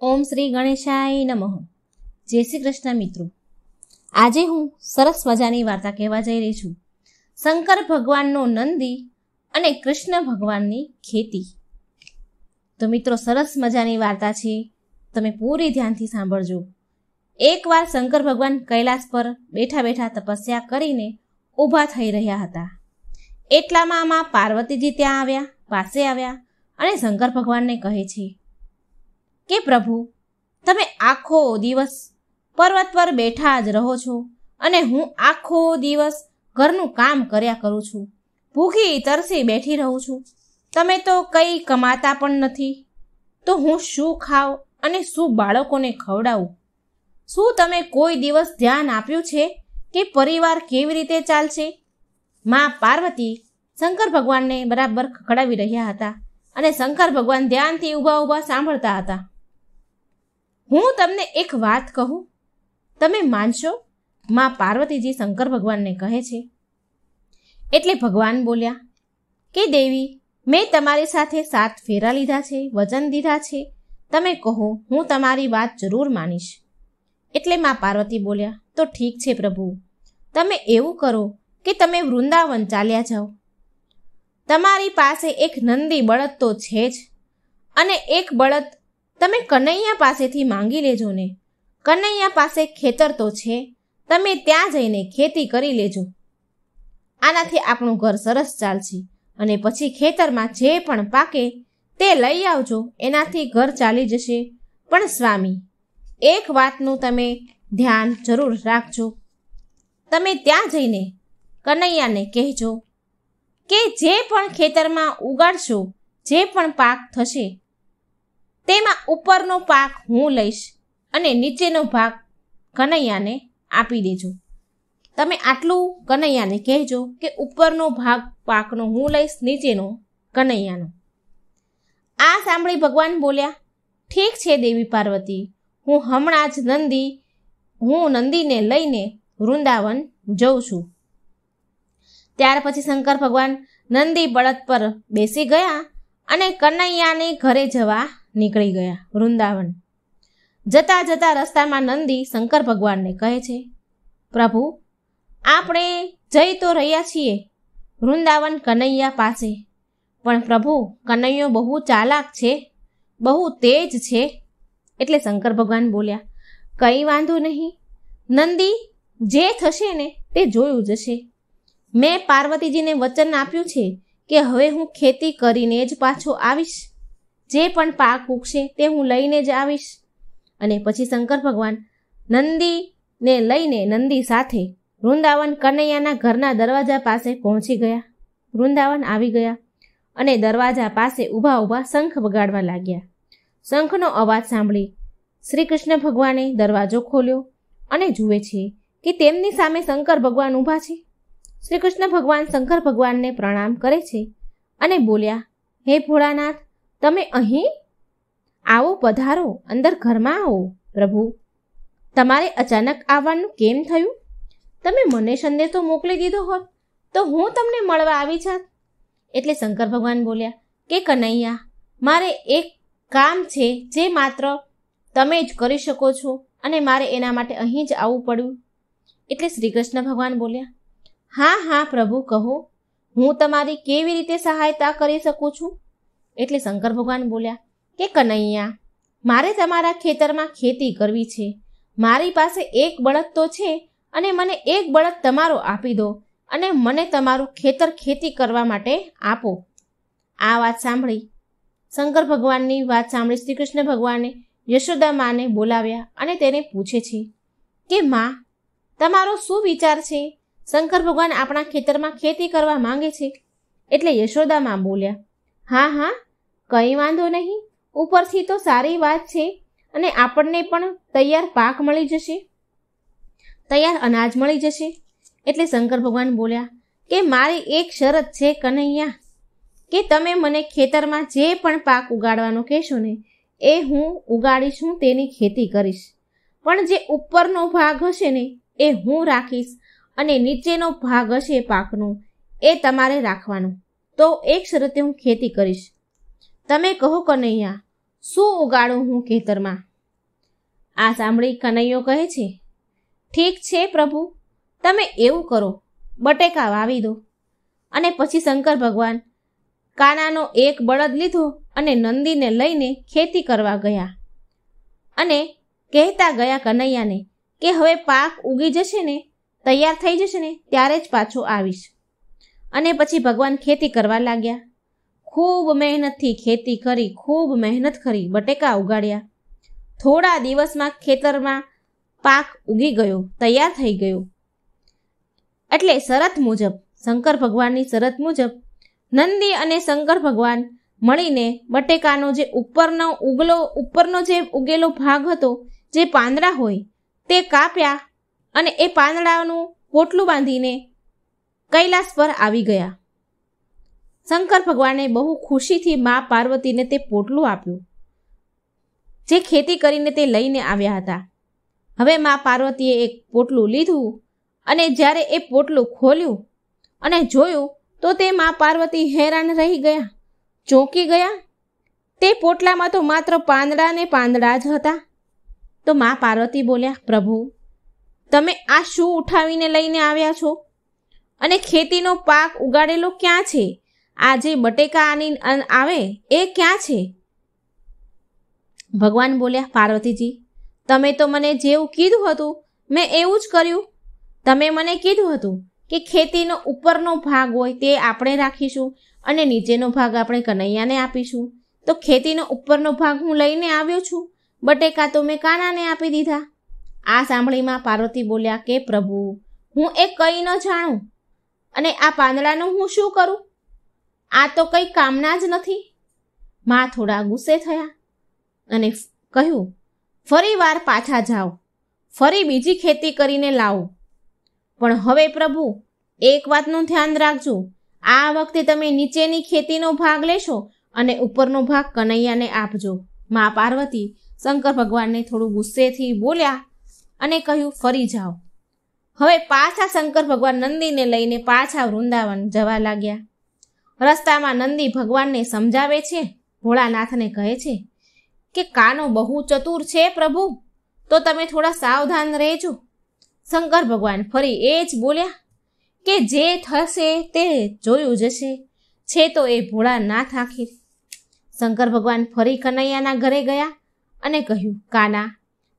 ઓમ શ્રી ગણેશાય નમઃ. જય શ્રી કૃષ્ણ મિત્રો. આજે હું સરસ મજાની વાર્તા કહેવા જઈ રહી છું. શંકર ભગવાનનો નંદી અને કૃષ્ણ ભગવાનની ખેતી. તો મિત્રો, સરસ મજાની વાર્તા છે, તમે પૂરી ધ્યાનથી સાંભળજો. એકવાર શંકર ભગવાન કૈલાસ પર બેઠા બેઠા તપસ્યા કરીને ઊભા થઈ રહ્યા હતા. એટલામાં માં પાર્વતીજી ત્યાં પાસે આવ્યા અને શંકર ભગવાનને કહે છે કે પ્રભુ, તમે આખો દિવસ પર્વત પર બેઠા જ રહો છો અને હું આખો દિવસ ઘરનું કામ કર્યા કરું છું. ભૂખી તરસી બેઠી રહું છું. તમે તો કંઈ કમાતા પણ નથી. તો હું શું ખાઉં અને શું બાળકોને ખવડાવું? શું તમે કોઈ દિવસ ધ્યાન આપ્યું છે કે પરિવાર કેવી રીતે ચાલશે? માં પાર્વતી શંકર ભગવાનને બરાબર ખખડાવી રહ્યા હતા અને શંકર ભગવાન ધ્યાનથી ઊભા ઊભા સાંભળતા હતા. હું તમને એક વાત કહું, તમે માનશો? માં પાર્વતીજી શંકર ભગવાનને કહે છે. એટલે ભગવાન બોલ્યા કે દેવી, મેં તમારી સાથે 7 ફેરા લીધા છે, વચન દીધા છે. તમે કહો, હું તમારી વાત જરૂર માનીશ. એટલે માં પાર્વતી બોલ્યા, તો ઠીક છે પ્રભુ, તમે એવું કરો કે તમે વૃંદાવન ચાલ્યા જાઓ. તમારી પાસે એક નંદી બળદ તો છે જ, અને એક બળદ તમે કનૈયા પાસેથી માંગી લેજો ને. કનૈયા પાસે ખેતર તો છે, તમે ત્યાં જઈને ખેતી કરી લેજો. આનાથી આપણું ઘર સરસ ચાલશે અને પછી ખેતરમાં જે પણ પાકે તે લઈ આવજો, એનાથી ઘર ચાલી જશે. પણ સ્વામી, એક વાતનું તમે ધ્યાન જરૂર રાખજો. તમે ત્યાં જઈને કનૈયાને કહેજો કે જે પણ ખેતરમાં ઉગાડશો, જે પણ પાક થશે, તેમાં ઉપરનો પાક હું લઈશ અને નીચેનો ભાગ કનૈયાને આપી દેજો. તમે આટલું કનૈયાને કહેજો કે ઉપરનો ભાગ પાકનો હું લઈશ, નીચેનો કનૈયાનો. આ સાંભળી ભગવાન બોલ્યા, ઠીક છે દેવી પાર્વતી, હું હમણાં જ નંદીને લઈને વૃંદાવન જઉં છું. ત્યાર પછી શંકર ભગવાન નંદી બળદ પર બેસી ગયા અને કનૈયાને ઘરે જવા નીકળી ગયા વૃંદાવન. જતા જતા રસ્તામાં નંદી શંકર ભગવાનને કહે છે, પ્રભુ, આપણે જઈ તો રહ્યા છીએ વૃંદાવન કનૈયા પાસે, પણ પ્રભુ, કનૈયો બહુ ચાલાક છે, બહુ તેજ છે. એટલે શંકર ભગવાન બોલ્યા, કંઈ વાંધો નહીં નંદી, જે થશે ને તે જોયું જશે. મેં પાર્વતીજીને વચન આપ્યું છે કે હવે હું ખેતી કરીને જ પાછો આવીશ. જે પણ પાક ઉગશે તે હું લઈને જ આવીશ. અને પછી શંકર ભગવાન નંદીને લઈને નંદી સાથે વૃંદાવન કનૈયાના ઘરના દરવાજા પાસે પહોંચી ગયા. વૃંદાવન આવી ગયા અને દરવાજા પાસે ઊભા ઊભા શંખ વગાડવા લાગ્યા. શંખનો અવાજ સાંભળી શ્રી કૃષ્ણ ભગવાને દરવાજો ખોલ્યો અને જુએ છે કે તેમની સામે શંકર ભગવાન ઊભા છે. શ્રી કૃષ્ણ ભગવાન શંકર ભગવાનને પ્રણામ કરે છે અને બોલ્યા, હે ભોળાનાથ, તમે અહીં? આવો, પધારો, અંદર ઘરમાં આવો. પ્રભુ, તમારે અચાનક આવવાનું કેમ થયું? તમે મને સંદેશો મોકલી દીધો હોત તો હું તમને મળવા આવી જાત. એટલે શંકર ભગવાન બોલ્યા કે કનૈયા, મારે એક કામ છે જે માત્ર તમે જ કરી શકો છો અને મારે એના માટે અહીં જ આવવું પડ્યું. એટલે શ્રી કૃષ્ણ ભગવાન બોલ્યા, હા હા પ્રભુ, કહો, હું તમારી કેવી રીતે સહાયતા કરી શકું છું? એટલે શંકર ભગવાન બોલ્યા કે કનૈયા, મારે તમારા ખેતરમાં ખેતી કરવી છે. મારી પાસે એક બળદ તો છે અને મને એક બળદ તમારો આપી દો અને મને તમારું ખેતર ખેતી કરવા માટે આપો. આ વાત સાંભળી શંકર ભગવાનની વાત સાંભળી શ્રી કૃષ્ણ ભગવાને યશોદા માને બોલાવ્યા અને તેને પૂછે છે કે માં, તમારો શું વિચાર છે? શંકર ભગવાન આપણા ખેતરમાં ખેતી કરવા માંગે છે. એટલે યશોદા માં બોલ્યા, હા હા, કંઈ વાંધો નહીં, ઉપરથી તો સારી વાત છે અને આપણને પણ તૈયાર પાક મળી જશે, તૈયાર અનાજ મળી જશે. એટલે શંકર ભગવાન બોલ્યા કે મારી એક શરત છે કનૈયા, કે તમે મને ખેતરમાં જે પણ પાક ઉગાડવાનો કહેશો ને એ હું ઉગાડીશ, હું તેની ખેતી કરીશ. પણ જે ઉપરનો ભાગ હશે ને એ હું રાખીશ અને નીચેનો ભાગ હશે પાકનો એ તમારે રાખવાનો. તો એક શરતે હું ખેતી કરીશ. તમે કહો કનૈયા, શું ઉગાડું હું ખેતરમાં? આ સાંભળી કનૈયો કહે છે, ઠીક છે પ્રભુ, તમે એવું કરો, બટેકા વાવી દો. અને પછી શંકર ભગવાન કાનાનો એક બળદ લીધો અને નંદીને લઈને ખેતી કરવા ગયા અને કહેતા ગયા કનૈયાને કે હવે પાક ઉગી જશે ને, તૈયાર થઈ જશે ને, ત્યારે જ પાછો આવીશ. અને પછી ભગવાન ખેતી કરવા લાગ્યા. ખૂબ મહેનતથી ખેતી કરી, ખૂબ મહેનત કરી, બટેકા ઉગાડ્યા. થોડા દિવસમાં ખેતરમાં પાક ઉગી ગયો, તૈયાર થઈ ગયો. એટલે શરત મુજબ, શંકર ભગવાનની શરત મુજબ નંદી અને શંકર ભગવાન મળીને બટેકાનો જે ઉપરનો જે ઉગેલો ભાગ હતો, જે પાંદડા હોય તે કાપ્યા અને એ પાંદડાનું પોટલું બાંધીને કૈલાસ પર આવી ગયા. શંકર ભગવાને બહુ ખુશીથી મા પાર્વતીને તે પોટલું આપ્યું જે ખેતી કરીને તે લઈને આવ્યા હતા. હવે મા પાર્વતીએ એક પોટલું લીધું અને જ્યારે એ પોટલું ખોલ્યું અને જોયું તો તે મા પાર્વતી હેરાન રહી ગયા, ચોંકી ગયા. તે પોટલામાં તો માત્ર પાંદડા ને પાંદડા જ હતા. તો મા પાર્વતી બોલ્યા, પ્રભુ, તમે આ શું ઉઠાવીને લઈને આવ્યા છો? અને ખેતીનો પાક ઉગાડેલો ક્યાં છે? આ જે બટેકા આવે એ ક્યાં છે? ભગવાન બોલ્યા, પાર્વતીજી, તમે તો મને જેવું કીધું હતું મેં એવું જ કર્યું. તમે મને કીધું હતું કે ખેતીનો ઉપરનો ભાગ હોય તે આપણે રાખીશું અને નીચેનો ભાગ આપણે કનૈયાને આપીશું. તો ખેતીનો ઉપરનો ભાગ હું લઈને આવ્યો છું, બટેકા તો મેં કાનાને આપી દીધા. આ સાંભળીમાં પાર્વતી બોલ્યા કે પ્રભુ, હું એ કંઈ ન જાણું અને આ પાંદડાનું હું શું કરું? આ તો કંઈ કામના જ નથી. મા થોડા ગુસ્સે થયા અને કહ્યું, ફરી વાર પાછા જાઓ, ફરી બીજી ખેતી કરીને લાવો. પણ હવે પ્રભુ, એક વાતનું ધ્યાન રાખજો, આ વખતે તમે નીચેની ખેતીનો ભાગ લેશો અને ઉપરનો ભાગ કનૈયાને આપજો. મા પાર્વતી શંકર ભગવાનને થોડું ગુસ્સેથી બોલ્યા અને કહ્યું, ફરી જાઓ. હવે પાછા શંકર ભગવાન નંદીને લઈને પાછા વૃંદાવન જવા લાગ્યા. રસ્તામાં નંદી ભગવાનને સમજાવે છે, ભોળાનાથને કહે છે કે કાનો બહુ ચતુર છે પ્રભુ, તો તમે થોડા સાવધાન રહેજો. શંકર ભગવાન ફરી એ જ બોલ્યા કે જે થશે તે જોયું જશે, છે તો એ ભોળાનાથ આખીર. શંકર ભગવાન ફરી કનૈયાના ઘરે ગયા અને કહ્યું, કાના,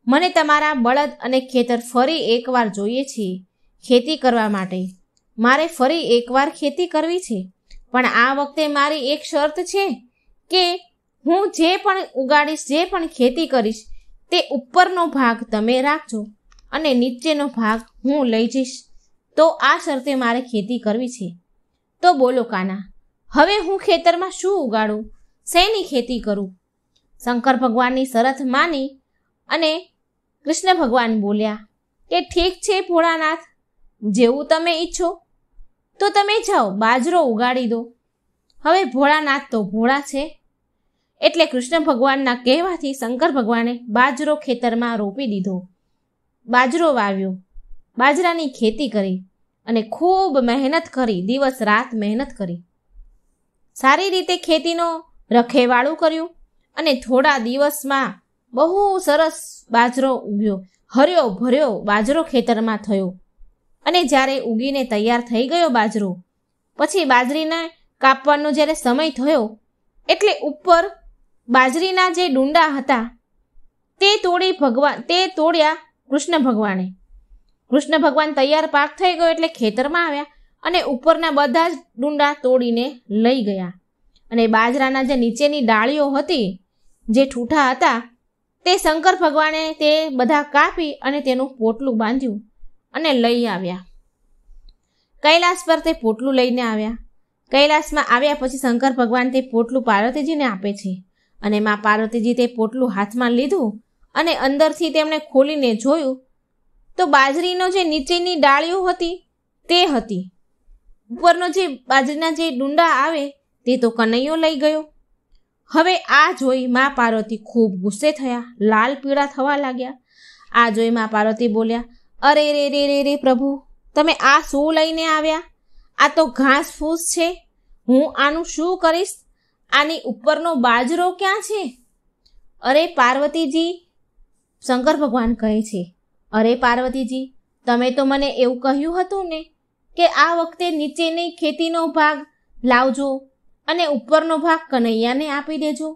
મને તમારા બળદ અને ખેતર ફરી એકવાર જોઈએ છે ખેતી કરવા માટે. મારે ફરી એકવાર ખેતી કરવી છે, પણ આ વખતે મારી એક શરત છે કે હું જે પણ ઉગાડીશ, જે પણ ખેતી કરીશ, તે ઉપરનો ભાગ તમે રાખજો અને નીચેનો ભાગ હું લઈ જઈશ. તો આ શરતે મારે ખેતી કરવી છે. તો બોલો કાના, હવે હું ખેતરમાં શું ઉગાડું, શેની ખેતી કરું? શંકર ભગવાનની શરત માની અને કૃષ્ણ ભગવાન બોલ્યા કે ઠીક છે ભોળાનાથ, જેવું તમે ઈચ્છો તો તમે જાઓ, બાજરો ઉગાડી દો. હવે ભોળાનાથ તો ભોળા છે એટલે કૃષ્ણ ભગવાનના કહેવાથી શંકર ભગવાને બાજરો ખેતરમાં રોપી દીધો. બાજરો વાવ્યો, બાજરાની ખેતી કરી અને ખૂબ મહેનત કરી, દિવસ રાત મહેનત કરી. સારી રીતે ખેતીનો રખેવાળું કર્યું અને થોડા દિવસમાં બહુ સરસ બાજરો ઉગ્યો. હર્યો ભર્યો બાજરો ખેતરમાં થયો અને જ્યારે ઉગીને તૈયાર થઈ ગયો બાજરો, પછી બાજરીને કાપવાનો જ્યારે સમય થયો એટલે ઉપર બાજરીના જે ડુંડા હતા તે તોડ્યા કૃષ્ણ ભગવાને. કૃષ્ણ ભગવાન તૈયાર પાક થઈ ગયો એટલે ખેતરમાં આવ્યા અને ઉપરના બધા જ ડુંડા તોડીને લઈ ગયા અને બાજરાના જે નીચેની ડાળીઓ હતી, જે ઠૂઠા હતા, તે શંકર ભગવાને તે બધા કાપી અને તેનું પોટલું બાંધ્યું અને લઈ આવ્યા. કૈલાસ પર તે પોટલું લઈને આવ્યા. કૈલાસમાં આવ્યા પછી શંકર ભગવાન તે પોટલું પાર્વતીજીને આપે છે અને મા પાર્વતીજી તે પોટલું હાથમાં લીધું અને અંદરથી તેમણે ખોલીને જોયું તો બાજરીનો જે નીચેની ડાળીઓ હતી તે હતી. ઉપરનો જે બાજરીના જે ડુંડા આવે તે તો કનૈયો લઈ ગયો. હવે આ જોઈ મા પાર્વતી ખૂબ ગુસ્સે થયા, લાલ પીળા થવા લાગ્યા. આ જોઈ મા પાર્વતી બોલ્યા, અરે રે રે રે રે પ્રભુ, તમે આ શું લઈને આવ્યા? આ તો ઘાસ ફૂસ છે, હું આનું શું કરીશ? આની ઉપરનો બાજરો ક્યાં છે? અરે પાર્વતીજી, શંકર ભગવાન કહે છે, અરે પાર્વતીજી, તમે તો મને એવું કહ્યું હતું ને કે આ વખતે નીચેની ખેતીનો ભાગ લાવજો અને ઉપરનો ભાગ કનૈયાને આપી દેજો.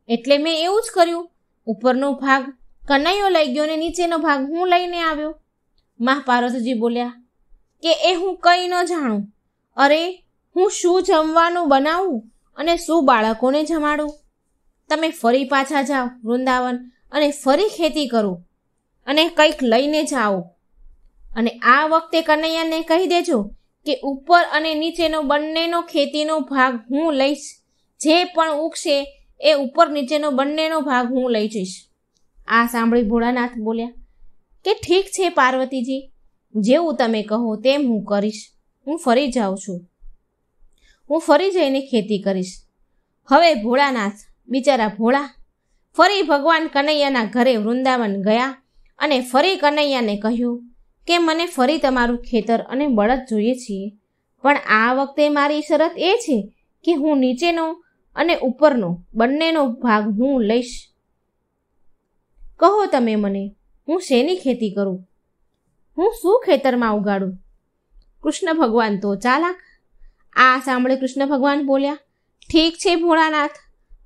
એટલે મેં એવું જ કર્યું. ઉપરનો ભાગ કનૈયો લઈ ગયો ને નીચેનો ભાગ હું લઈને આવ્યો. મા પાર્વતીજી બોલ્યા કે એ હું કંઈ ન જાણું. અરે, હું શું જમવાનું બનાવું અને શું બાળકોને જમાડું? તમે ફરી પાછા જાઓ વૃંદાવન અને ફરી ખેતી કરો અને કંઈક લઈને જાઓ. અને આ વખતે કનૈયાને કહી દેજો કે ઉપર અને નીચેનો બંનેનો ખેતીનો ભાગ હું લઈશ. જે પણ ઉગશે એ ઉપર નીચેનો બંનેનો ભાગ હું લઈ જઈશ. આ સાંભળી ભોળાનાથ બોલ્યા કે ઠીક છે પાર્વતીજી, જેવું તમે કહો તેમ હું કરીશ. હું ફરી જાઉં છું. હું ફરી જઈને ખેતી કરીશ. હવે ભોળાનાથ, બિચારા ભોળા, ફરી ભગવાન કનૈયાના ઘરે વૃંદાવન ગયા અને ફરી કનૈયાને કહ્યું કે મને ફરી તમારું ખેતર અને બળદ જોઈએ છીએ, પણ આ વખતે મારી શરત એ છે કે હું નીચેનો અને ઉપરનો બંનેનો ભાગ હું લઈશ. કહો તમે મને, હું શેની ખેતી કરું? હું શું ખેતરમાં ઉગાડું? કૃષ્ણ ભગવાન તો ચાલાક. આ સાંભળે કૃષ્ણ ભગવાન બોલ્યા, ઠીક છે ભોળાનાથ,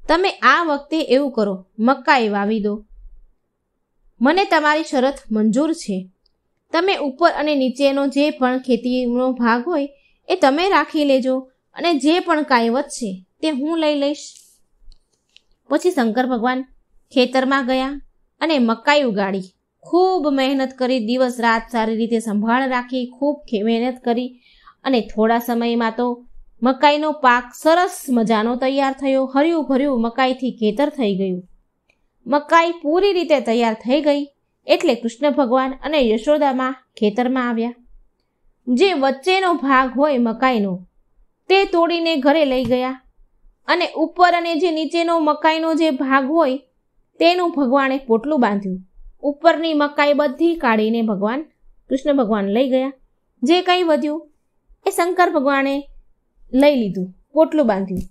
તમે આ વખતે એવું કરો, મકાઈ વાવી દો. મને તમારી શરત મંજૂર છે. તમે ઉપર અને નીચેનો જે પણ ખેતીનો ભાગ હોય એ તમે રાખી લેજો અને જે પણ કાંઈ વધશે તે હું લઈ લઈશ. પછી શંકર ભગવાન ખેતરમાં ગયા અને મકાઈ ઉગાડી. ખૂબ મહેનત કરી, દિવસ રાત સારી રીતે સંભાળ રાખી, ખૂબ મહેનત કરી અને થોડા સમયમાં તો મકાઈનો પાક સરસ મજાનો તૈયાર થયો. હર્યું ભર્યું મકાઈથી ખેતર થઈ ગયું. મકાઈ પૂરી રીતે તૈયાર થઈ ગઈ એટલે કૃષ્ણ ભગવાન અને યશોદામાં ખેતરમાં આવ્યા. જે વચ્ચેનો ભાગ હોય મકાઈનો તે તોડીને ઘરે લઈ ગયા અને ઉપર અને જે નીચેનો મકાઈનો જે ભાગ હોય તેનું ભગવાને પોટલું બાંધ્યું. ઉપરની મકાઈ બધી કાઢીને ભગવાન કૃષ્ણ ભગવાન લઈ ગયા. જે કંઈ વધ્યું એ શંકર ભગવાને લઈ લીધું, પોટલું બાંધ્યું.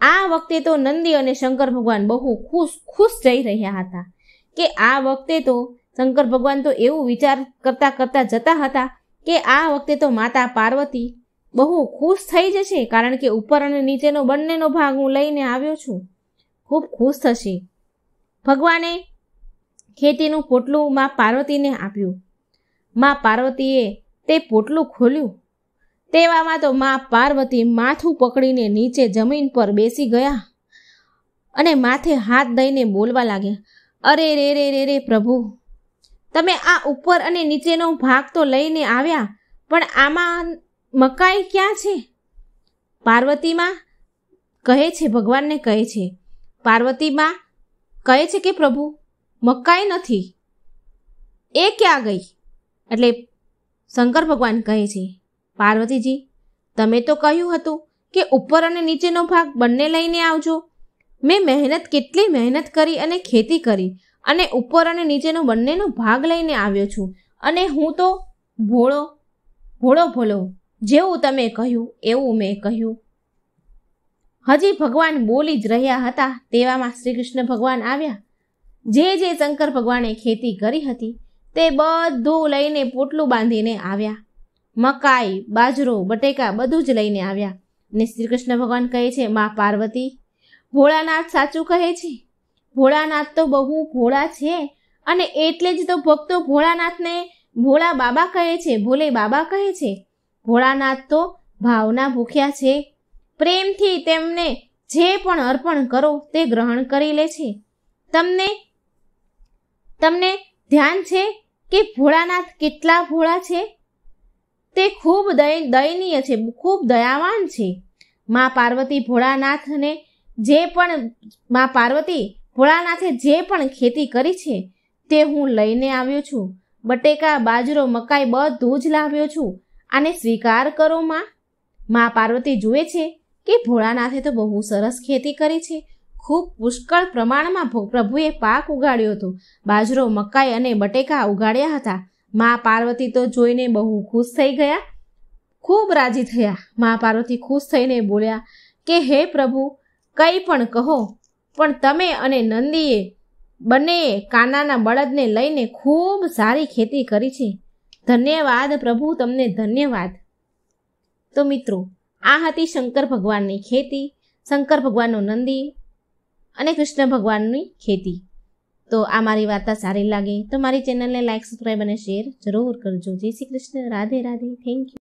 આ વખતે તો નંદી અને શંકર ભગવાન બહુ ખુશ જઈ રહ્યા હતા કે આ વખતે તો શંકર ભગવાન તો એવું વિચાર કરતા જતા હતા કે આ વખતે તો માતા પાર્વતી બહુ ખુશ થઈ જશે, કારણ કે ઉપર અને નીચેનો બંનેનો ભાગ હું લઈને આવ્યો છું. ખૂબ ખુશ થશે. ભગવાને ખેતીનું પોટલું મા પાર્વતીને આપ્યું. મા પાર્વતીએ તે પોટલું ખોલ્યું. તેવામાં તો મા પાર્વતી માથું પકડીને નીચે જમીન પર બેસી ગયા અને માથે હાથ દઈને બોલવા લાગ્યા, અરે રે રે રે રે પ્રભુ, તમે આ ઉપર અને નીચેનો ભાગ તો લઈને આવ્યા, પણ આમાં મકાઈ ક્યાં છે? પાર્વતીમાં કહે છે, ભગવાનને કહે છે, પાર્વતીમાં કહે છે કે પ્રભુ મકાઈ નથી, એ ક્યાં ગઈ? એટલે શંકર ભગવાન કહે છે, પાર્વતીજી, તમે તો કહ્યું હતું કે ઉપર અને નીચેનો ભાગ બંને લઈને આવજો. મેં કેટલી મહેનત કરી અને ખેતી કરી અને ઉપર અને નીચેનો બંનેનો ભાગ લઈને આવ્યો છું, અને હું તો ભોળો જેવું તમે કહ્યું એવું મેં કહ્યું. હજી ભગવાન બોલી જ રહ્યા હતા તેવામાં શ્રી કૃષ્ણ ભગવાન આવ્યા. જે શંકર ભગવાને ખેતી કરી હતી તે બધું લઈને પોટલું બાંધીને આવ્યા. મકાઈ, બાજરો, બટેકા બધું જ લઈને આવ્યા. ને શ્રી કૃષ્ણ ભગવાન કહે છે, મા પાર્વતી, ભોળાનાથ સાચું કહે છે. ભોળાનાથ તો બહુ ભોળા છે અને એટલે જ તો ભક્તો ભોળાનાથને ભોળા બાબા કહે છે, ભોલે બાબા કહે છે. ભોળાનાથ તો ભાવના ભૂખ્યા છે. પ્રેમથી તેમને જે પણ અર્પણ કરો તે ગ્રહણ કરી લે છે. તમને ધ્યાન છે કે ભોળાનાથ કેટલા ભોળા છે? તે ખૂબ દયનીય છે, ખૂબ દયાવાન છે. મા પાર્વતી ભોળાનાથે જે પણ ખેતી કરી છે તે હું લઈને આવ્યો છું. બટેકા, બાજરો, મકાઈ બધું જ લાવ્યો છું. આને સ્વીકાર કરો માં. મા પાર્વતી જુએ છે કે ભોળાનાથે તો બહુ સરસ ખેતી કરી છે. ખૂબ પુષ્કળ પ્રમાણમાં પ્રભુએ પાક ઉગાડ્યો હતો. બાજરો, મકાઈ અને બટેકા ઉગાડ્યા હતા. મા પાર્વતી તો જોઈને બહુ ખુશ થઈ ગયા, ખૂબ રાજી થયા. મા પાર્વતી ખુશ થઈને બોલ્યા કે હે પ્રભુ, કંઈ પણ કહો, પણ તમે અને નંદીએ બંને કાનાના બળદને લઈને ખૂબ સારી ખેતી કરી છે. ધન્યવાદ પ્રભુ, તમને ધન્યવાદ. તો મિત્રો, આ હતી શંકર ભગવાનની ખેતી, શંકર ભગવાનનો નંદી અને કૃષ્ણ ભગવાનની ખેતી. તો આ મારી વાર્તા સારી લાગે તો મારી ચેનલને લાઈક, સબસ્ક્રાઈબ અને શેર જરૂર કરજો. જય શ્રી કૃષ્ણ. રાધે રાધે. Thank you.